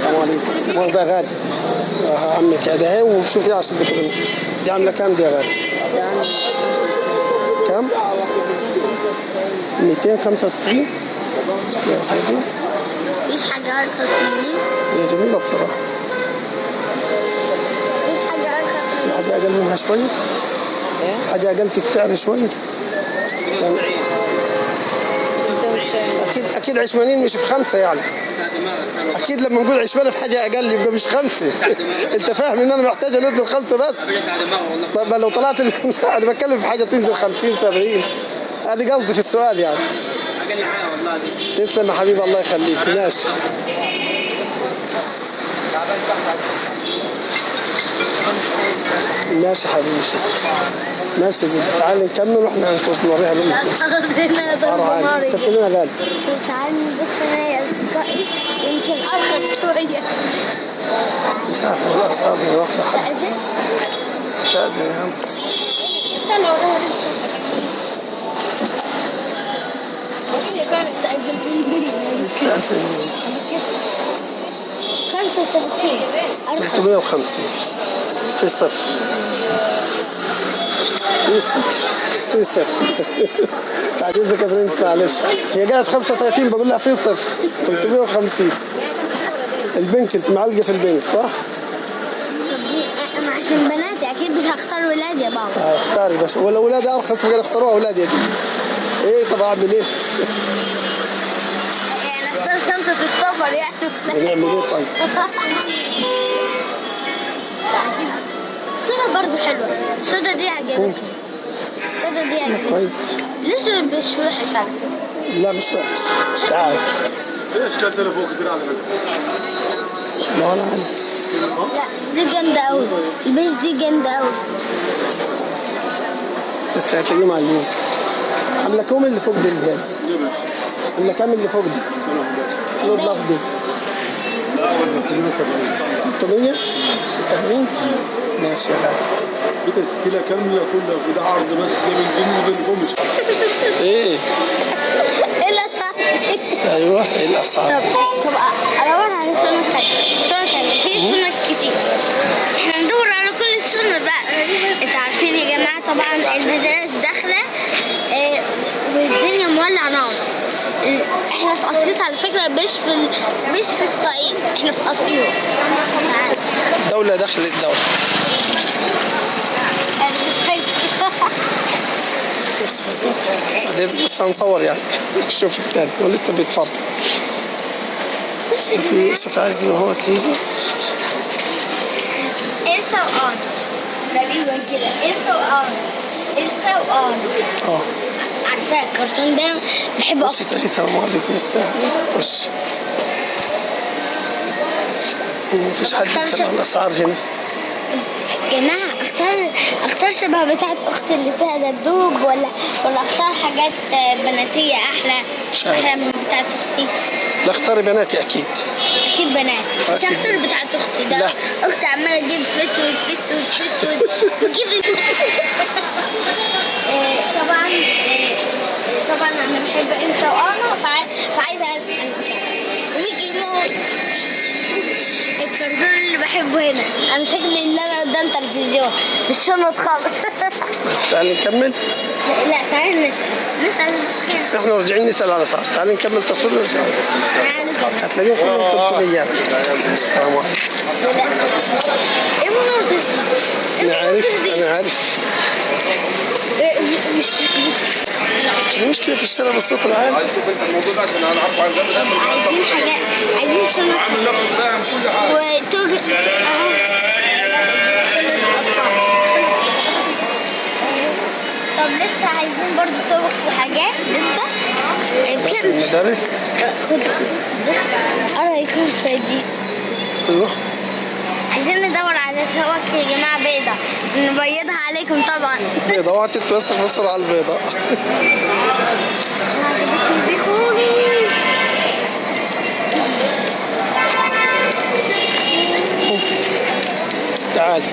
السلام عليكم. مؤاخذة يا غالي. عمك ده اهي وشوفي عشان بتقول دي عاملة كام دي يا غالي؟ كام؟ 295. مفيش حاجة أرخص مني. هي جميلة بصراحة. مفيش حاجة أرخص في حاجة أقل منها شوية؟ حاجة أقل في السعر شوية؟ يعني أكيد عشمانين مش في 5 يعني. أكيد لما نقول عشمانة في حاجة أقل يبقى مش 5. أنت فاهم إن أنا محتاج أنزل 5 بس؟ طب لو طلعت أنا بتكلم في حاجة تنزل 50 70. هذه قصدي في السؤال يعني. تسلم يا حبيبي الله يخليك. ماشي. ماشي حبيبي شكرا. ماشي جدا. تعال نكمل واحنا هنشوف نوريها لأمك. أسعار عالية. شكلنا غالي. تعال نبص هنا يا أصدقائي يمكن أرخص شوية. مش عارف الأسعار دي واحدة حاجة. استأذن يا عم. استنى وراها استأذن. 35 350 في صفر. في صفر بعد إذنك يا برنس معلش. هي قالت 35 بقول لها في صفر 350. البنك أنت معلقة في البنك صح؟ عشان بناتي أكيد مش هختار ولادي يا بابا. اختاري بس ولا ولادي أرخص بقى اختاروها ولادي أكيد. إيه طب أعمل إيه؟ يعني اختار شنطة السفر يعني. بنعمل إيه طيب؟ الصودا برضه حلوة. الصودا دي عجبتني. الصودا دي عجبتني. كويس. لسه مش وحش على فكرة. لا مش وحش. تعال. ليش كان تليفون كتير على فكرة؟ لا أنا عارف. لا دي جامدة أوي. البيش دي جامدة أوي. بس هتلاقيه معلمين. عاملة كام اللي فوق دي اللي هنا؟ عاملة كام اللي فوق دي؟ لود لفظ. 370 ماشي يا غالي. في تشكيلة كاملة كلها وده عرض بس زي بالجنس بالقمش. ايه الأسعار. ايوه ايه الاسعار. طب أدور على شنط تانية. في شنط كتير. احنا ندور على كل الشنط بقى. انتوا عارفين يا جماعة طبعا المدارس داخلة والدنيا مولعة نار. احنا في اسيوط على فكرة مش في الصعيد. احنا في اسيوط. دولة داخل الدولة. بس هنصور يعني. شوف التاني هو لسه بيتفرج. شوف عايز هو تيجي. إلسا وآن تقريبا كده. إلسا وآن. عارفة الكرتون ده بحبه أكتر. خش السلام عليكم أستاذ. خش. مفيش حد يسأل عن الأسعار هنا. جماعة اختار شبه بتاعت اختي اللي فيها دبدوب ولا اختار حاجات بناتية احلى من بتاعت اختي. لا اختاري بناتي اكيد بناتي. مش هختار بتاعت اختي ده. لا. اختي عمالة تجيب في اسود وتجيب طبعا انا بحب انسى وانا فعايزة اسأل ويجي موت الكرتون اللي بحبه هنا. انا شكلي ان انا قدام تلفزيون مش شنط خالص. تعالي نكمل. لا تعالي نسأل. احنا راجعين نسأل على اسعار. تعالي نكمل تصوير ونرجع نسأل. هتلاقيهم كلهم 300. السلام عليكم. انا عارف مش المشكلة في الشارع بالصوت العالي. عايز تشوف انت الموضوع ده عشان انا عارفه عن جنب. عايزين شنط. عامل نفسه فاهم كل حاجة. وتوج طب لسه عايزين برضو توك وحاجات لسه بكام؟ المدارس. خد أرى يكون فادي. ايوه عايزين ندور على توك يا جماعة بيضة عشان نبيضها عليكم طبعا. بيضة اوعى تتوسخ بسرعة على البيضة. تعال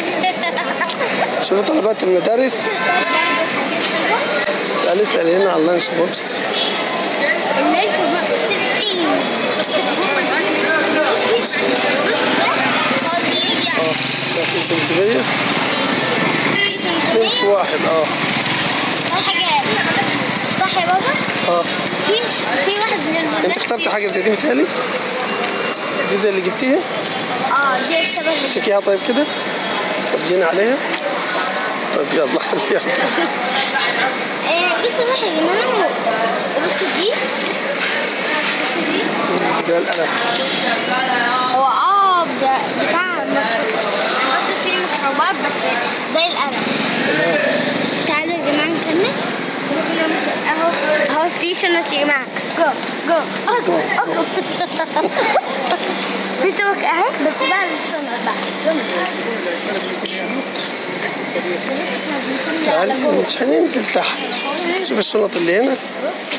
شوف طلبات المدارس. تعال اسأل هنا على اللانش بوكس. اللانش بوكس سمسمية 2 في 1 حاجة صح يا بابا؟ في واحد للولاد. انت اخترت حاجة زي دي متهيألي؟ دي زي اللي جبتيها؟ دي شبه اللي امسكيها طيب كده فرجينا عليها. طيب يلا خليها. بصوا بقى يا جماعة، بصوا دي ده القلم. هو بتاع نحط فيه مشروبات بس زي القلم. تعالوا يا جماعة نكمل. اهو في شنط يا جماعة. جو في توك اهي بس بعد الشنط بقى. تعالي مش هننزل تحت. شوف الشنط اللي هنا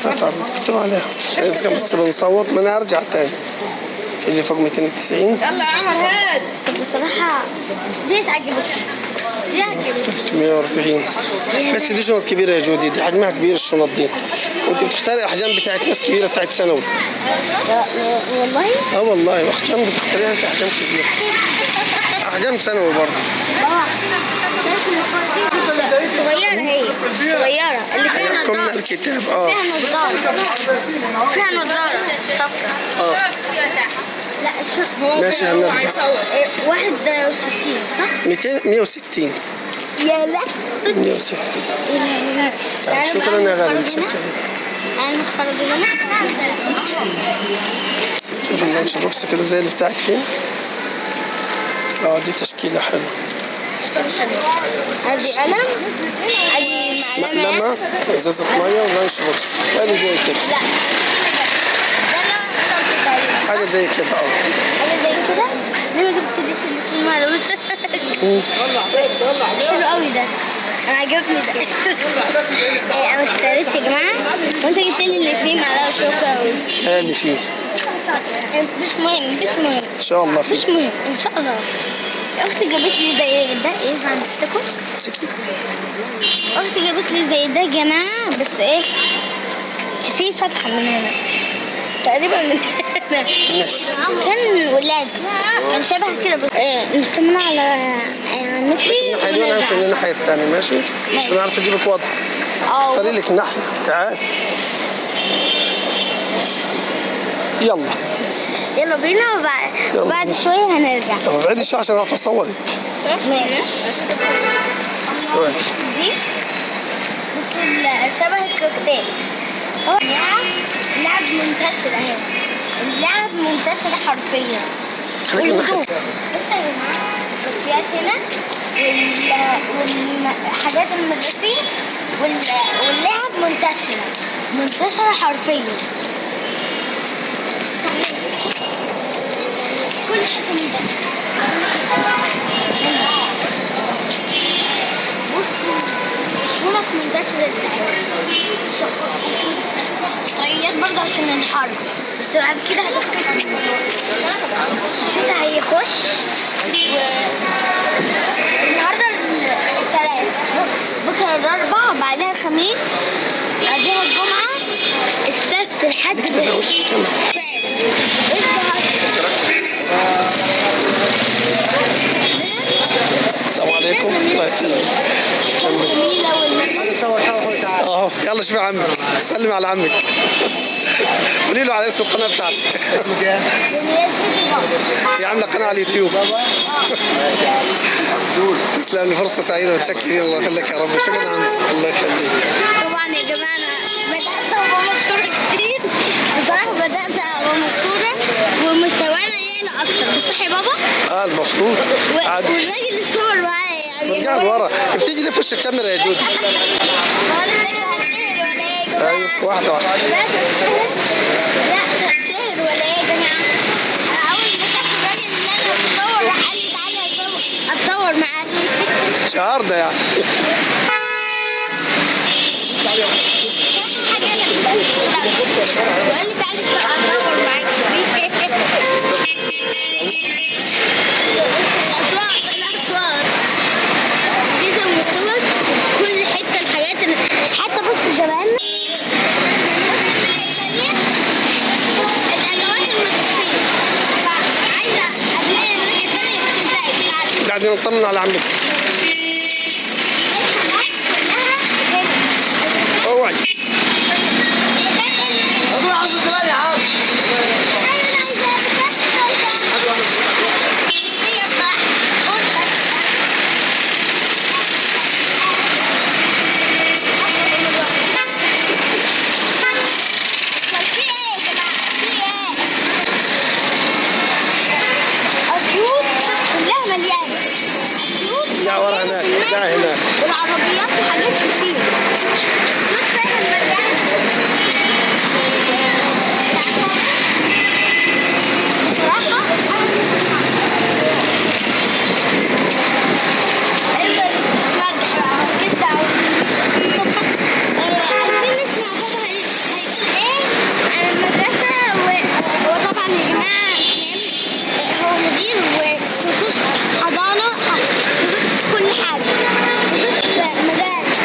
أصعب بتروح عليها. إذا بس بنصوت ما أنا هرجع تاني. في اللي فوق 290. يلا يا عمر هات. بصراحة دي عجبتني. دي عجبتني. 340. بس دي شنط كبيرة يا جودي، دي حجمها كبير الشنط دي. وأنت بتختاري أحجام بتاعت ناس كبيرة بتاعت ثانوي. والله؟ والله أحجام بتختاريها أنت أحجام كبيرة. أحجام ثانوي برضه. صغيرة هي صغيرة اللي فيها كم نظارة. الكتاب فيها نظارة صفرا. لا ماشي هنرجع. 61 صح؟ 160. يا لا 160. شكرا يا غالي متشكرين. أنا متخرج هنا. شوف اللانش بوكس كده زي اللي بتاعك فين. دي تشكيلة حلوة. ادي قلم، ادي مقلمة ازازة مية ولانش بوكس تاني زي كده. لا حاجة زي كده. حاجة زي كده. ليه ما جبتليش اللي في المعلوش؟ حلو قوي ده، انا عجبني ده. انا اشتريت يا جماعة وانت جبت لي اللي فيه معلقة وشوكة. اللي فيه مش مهم ان شاء الله فيه. مش مهم ان شاء الله. اختي جابت لي زي ده. ينفع نمسكه؟ اختي جابت لي زي ده يا جماعه، بس في فتحه من هنا تقريبا من هنا. كان ولاد كان شبه كده بس نطمن على نفسي. حلوين همشي من الناحيه الثانيه ماشي عشان اعرف اجيبك واضحه. اختاري لك ناحيه. تعال يلا بينا وبعد شويه هنرجع. طب ابعدي شويه عشان اعرف اصورك. ماشي. ثواني. دي بس شبه الكوكتيل. اللعب منتشر اهي. اللعب منتشر حرفيا. والهدوم بص يا جماعه الكوتشيات هنا والحاجات المدرسيه واللعب منتشره حرفيا. كل حاجة منتشرة. بصوا الشنط منتشرة ازاي. طريات برضه عشان الحر بس بعد كده هتختفي. الشتا هيخش النهارده الثلاث، بكره الاربعاء، بعدها الخميس، بعدها الجمعة، السبت، الحد. السلام عليكم. الله يسلمك. يلا شوف عمك، سلم على عمك. قولي له على اسم القناه بتاعتك. اسمك ايه؟ هي عامله قناه على اليوتيوب. تسلم لي، فرصه سعيده وتشكرين. الله يخليك يا رب. شكرا عمك. الله يخليك. طبعا يا جماعه انا بدات ابقى مشهوره كتير بصراحه. بدات ابقى مشهوره ومستوانا يعلى اكتر. بس صح يا بابا؟ المفروض. والراجل الصور معايا يعني قاعد ورا. بتيجي ليه في وش الكاميرا يا جودي؟ ايوه واحده واحده. لا هتشهر ولا ايه يا جماعه؟ اول ما شاف الراجل اللي انا بصور راح قال لي تعالى اتصور معاك. شهر ده يعني. وقال لي تعالى اتصور معاك. الاسواق دي زي مكتوبة في كل حته. الحاجات اللي حتى بص جبهنا. قاعدين نطمن على عمتك. اوعي لا ورا هناك، لا هناك. والعربيات وحاجات كتير. شوف فين المكان. بصراحة انت ركزت اوي. عايزين نسمع بابا هيقول ايه عن المدرسة وطبعا يا جماعة هو مدير وخصوص حضانة، خصوص كل حاجة، خصوص مدارس.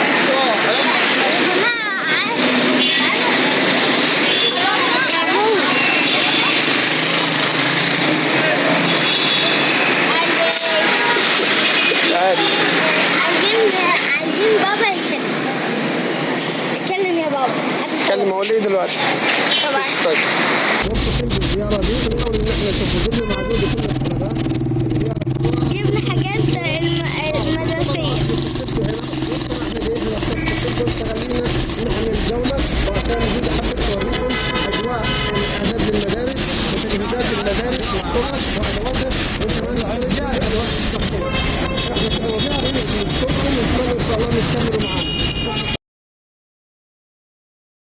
يا جماعة تعالي. عايزين بابا يتكلم يا بابا. اتكلم اقول ايه دلوقتي؟ طبعا. طيب. مبسوطين بالزيارة دي ونحاول ان احنا نشوف وجودنا موجود